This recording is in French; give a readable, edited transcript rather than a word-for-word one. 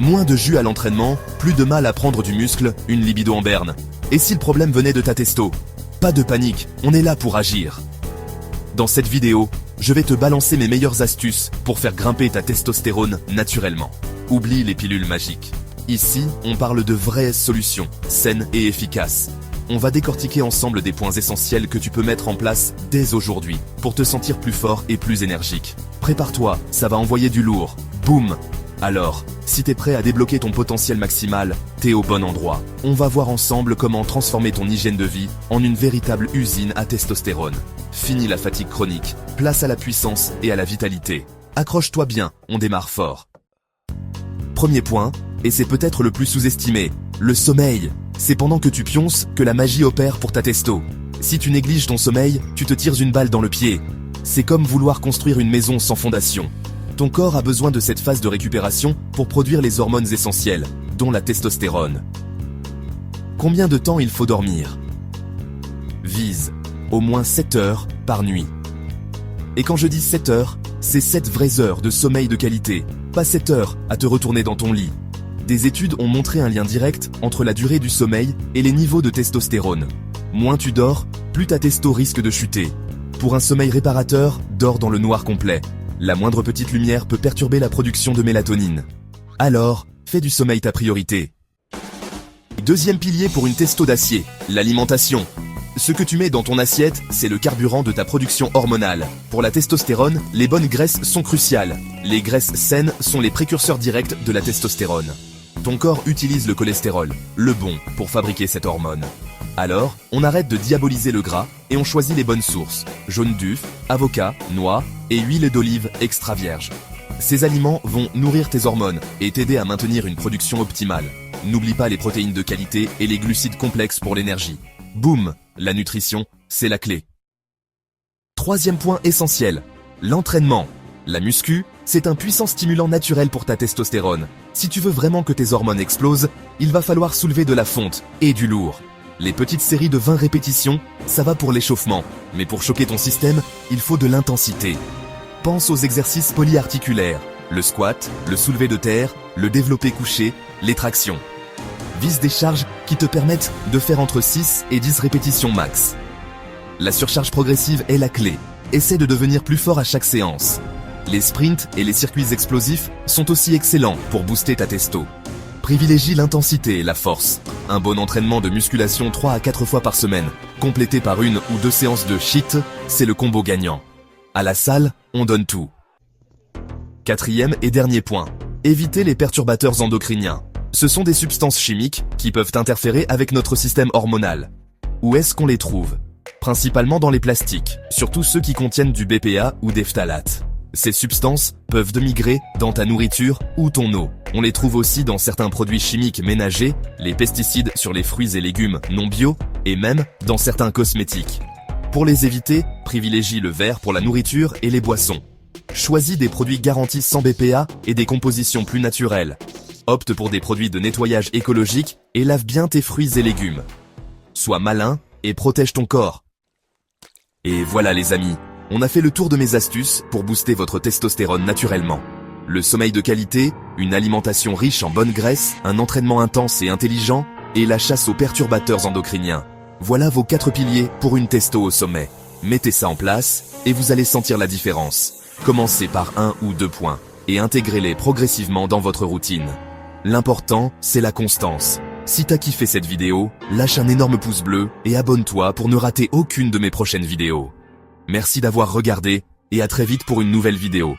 Moins de jus à l'entraînement, plus de mal à prendre du muscle, une libido en berne. Et si le problème venait de ta testo? Pas de panique, on est là pour agir. Dans cette vidéo, je vais te balancer mes meilleures astuces pour faire grimper ta testostérone naturellement. Oublie les pilules magiques. Ici, on parle de vraies solutions, saines et efficaces. On va décortiquer ensemble des points essentiels que tu peux mettre en place dès aujourd'hui pour te sentir plus fort et plus énergique. Prépare-toi, ça va envoyer du lourd. Boum! Alors, si t'es prêt à débloquer ton potentiel maximal, t'es au bon endroit. On va voir ensemble comment transformer ton hygiène de vie en une véritable usine à testostérone. Fini la fatigue chronique, place à la puissance et à la vitalité. Accroche-toi bien, on démarre fort. Premier point, et c'est peut-être le plus sous-estimé, le sommeil. C'est pendant que tu pionces que la magie opère pour ta testo. Si tu négliges ton sommeil, tu te tires une balle dans le pied. C'est comme vouloir construire une maison sans fondation. Ton corps a besoin de cette phase de récupération pour produire les hormones essentielles, dont la testostérone. Combien de temps il faut dormir? Vise au moins 7 heures par nuit. Et quand je dis 7 heures, c'est 7 vraies heures de sommeil de qualité, pas 7 heures à te retourner dans ton lit. Des études ont montré un lien direct entre la durée du sommeil et les niveaux de testostérone. Moins tu dors, plus ta testo risque de chuter. Pour un sommeil réparateur, dors dans le noir complet. La moindre petite lumière peut perturber la production de mélatonine. Alors, fais du sommeil ta priorité. Deuxième pilier pour une testo d'acier, l'alimentation. Ce que tu mets dans ton assiette, c'est le carburant de ta production hormonale. Pour la testostérone, les bonnes graisses sont cruciales. Les graisses saines sont les précurseurs directs de la testostérone. Ton corps utilise le cholestérol, le bon, pour fabriquer cette hormone. Alors, on arrête de diaboliser le gras et on choisit les bonnes sources. Jaune d'œuf, avocat, noix et huile d'olive extra vierge. Ces aliments vont nourrir tes hormones et t'aider à maintenir une production optimale. N'oublie pas les protéines de qualité et les glucides complexes pour l'énergie. Boum! La nutrition, c'est la clé. Troisième point essentiel, l'entraînement. La muscu, c'est un puissant stimulant naturel pour ta testostérone. Si tu veux vraiment que tes hormones explosent, il va falloir soulever de la fonte et du lourd. Les petites séries de 20 répétitions, ça va pour l'échauffement. Mais pour choquer ton système, il faut de l'intensité. Pense aux exercices polyarticulaires, le squat, le soulevé de terre, le développé couché, les tractions. Vise des charges qui te permettent de faire entre 6 et 10 répétitions max. La surcharge progressive est la clé. Essaie de devenir plus fort à chaque séance. Les sprints et les circuits explosifs sont aussi excellents pour booster ta testo. Privilégie l'intensité et la force. Un bon entraînement de musculation 3 à 4 fois par semaine, complété par 1 ou 2 séances de HIIT, c'est le combo gagnant. À la salle, on donne tout. Quatrième et dernier point. Éviter les perturbateurs endocriniens. Ce sont des substances chimiques qui peuvent interférer avec notre système hormonal. Où est-ce qu'on les trouve? Principalement dans les plastiques, surtout ceux qui contiennent du BPA ou des phtalates. Ces substances peuvent migrer dans ta nourriture ou ton eau. On les trouve aussi dans certains produits chimiques ménagers, les pesticides sur les fruits et légumes non bio, et même dans certains cosmétiques. Pour les éviter, privilégie le verre pour la nourriture et les boissons. Choisis des produits garantis sans BPA et des compositions plus naturelles. Opte pour des produits de nettoyage écologique et lave bien tes fruits et légumes. Sois malin et protège ton corps. Et voilà les amis, on a fait le tour de mes astuces pour booster votre testostérone naturellement. Le sommeil de qualité, une alimentation riche en bonnes graisses, un entraînement intense et intelligent, et la chasse aux perturbateurs endocriniens. Voilà vos 4 piliers pour une testo au sommet. Mettez ça en place, et vous allez sentir la différence. Commencez par 1 ou 2 points, et intégrez-les progressivement dans votre routine. L'important, c'est la constance. Si t'as kiffé cette vidéo, lâche un énorme pouce bleu, et abonne-toi pour ne rater aucune de mes prochaines vidéos. Merci d'avoir regardé, et à très vite pour une nouvelle vidéo.